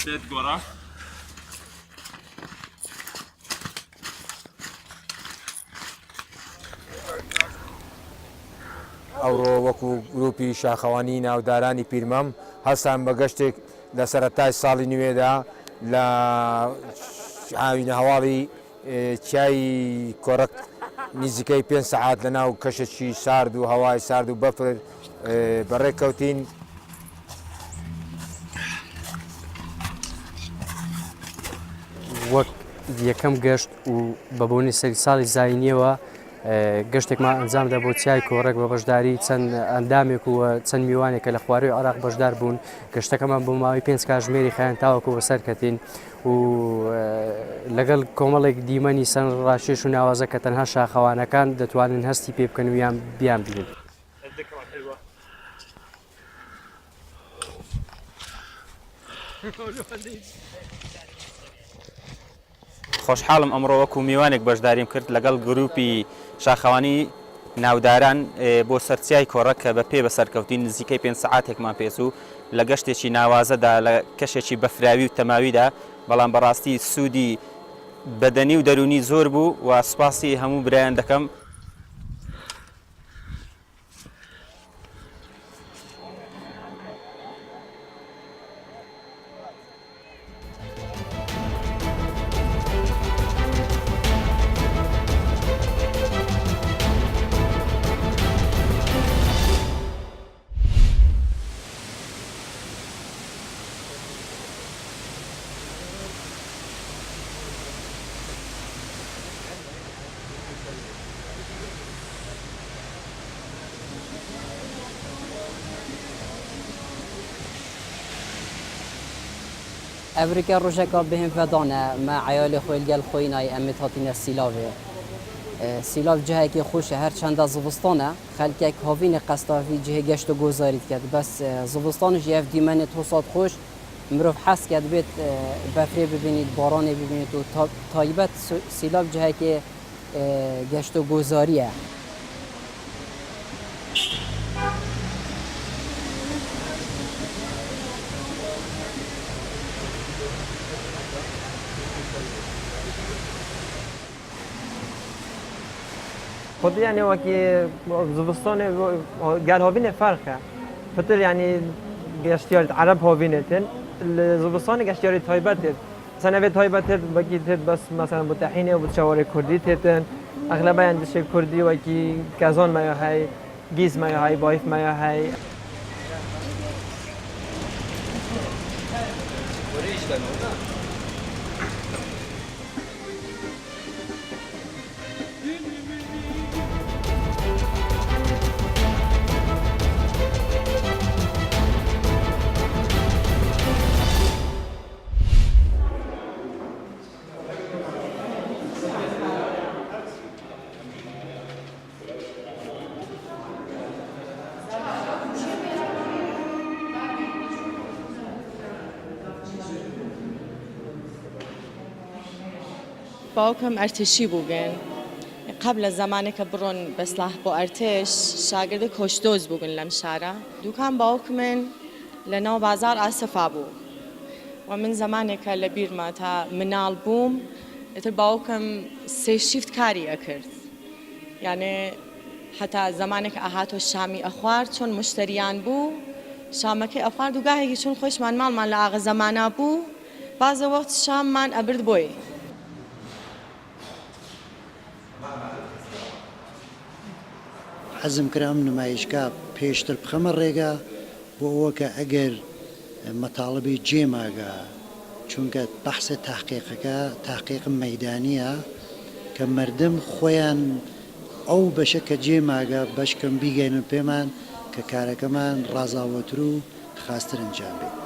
بێت گۆڕە ئەوڕۆ وەکو گروپی شاخەوانی ناودارانی پیرمەم هەستان بە گەشتێک لە سەرەتای ساڵی نوێدا لە ئاوینە هەواڵی چای کۆڕک نزیکەی 5 سەعات لە ناو کەشێکی سارد و هەوای سارد و بەفر بەڕێککەوتین. وەک یەکەم گەشت و بەبوونی سەری ساڵی زاینیەوە گەشتێکمان ئەنجامدا بۆ چای کۆڕێک بە بەشداری چەند ئەندامێک و چەند میوانێکە لە خوارەوەی عێراق بەشدار بوون. گەشتەکەمان بۆ ماوەی 5 کاتژمێری خایەن تاوەکو بەسەر کەتین و لەگەڵ کۆمەڵێک دیمەنی سەن ڕاشێش و ناوازە کە تەنها شاخەوانەکان دەتوانن هەستی پێ بکەن و یان بیان بگرن. خۆشحاڵم ئەمڕۆ وەکو میوانێک بەشداریم کرد لەگەڵ گروپی شاخەوانی ناوداران بۆ سەرچای کۆڕەک کە بە پێ بەسەرکەوتین نزیکەی 5 سەعاتێکمان پێچوو لە گەشتێکی ناوازەدا لە کەشێکی بەفراوی و تەماویدا، بەڵام بەڕاستی سوودی بەدەنی و دەرونی زۆر بوو و سوپاسی هەموو برایان دەکەم. ئەڤریکا ڕۆژێکا بهم فەدانە مە عیالی خۆی لەگەڵ خۆی نای ئەمێ هاتینە سیلاڤێ. سیلاڤ جهەیەکی خۆشە هەرچەندە زڤستانە خەلکێک هاوینە قەستاڤی جهێ گەشت و گۆزاریت کرد، بەس زڤستانش یەف دیمەنێت هۆسات خۆش مرۆڤ حەز کرد بێت بەفرێ ببینیت، بارانێ ببینیت و تایبەت سیلاڤ جهەیەکی گەشت و گۆزاریە. خود يعني وكي زبستان قال هوبين فرقه فتر يعني گشتیار عرب هوبينتن زبستان گشتیار تایبت مثلا في تایبت بقي بس مثلا بتحينه وبتشاور كردي تن اغلبا عندش كردي وكي كازان ما هي گیز ما هي بايف ما هي باوکم ارتشی بودن قبل زمانی که برون به سلاح با ارتش شاگرد کشتوز بودن لم شهره دوکان باوکمن لناو بازار آسفا بود و من زمانی که لبیر ما تا منال بوم اتر باوکم سه شیفت کاری اکرد یعنی حتی زمانی که احاتو شامی اخوار چون مشتریان بو شامکی اخوار دوگاهی چون خوش من مال من لاغ زمانه بو بعض وقت شام من ابرد بوی حەزم کرا ئەم نمایشگا پێشتر بخەمە ڕێگا بۆ ئەوە کە ئەگەر مەتاڵبی جێماگە چونکە بەحسە تاقیقەکە تاقیق مەیدانیە کە مردم خۆیان ئەو بەشە کە جێماگە بەشکەم بیگەینن پێمان کە کارەکەمان ڕازاوەتر و خاستر ئەنجام بێت.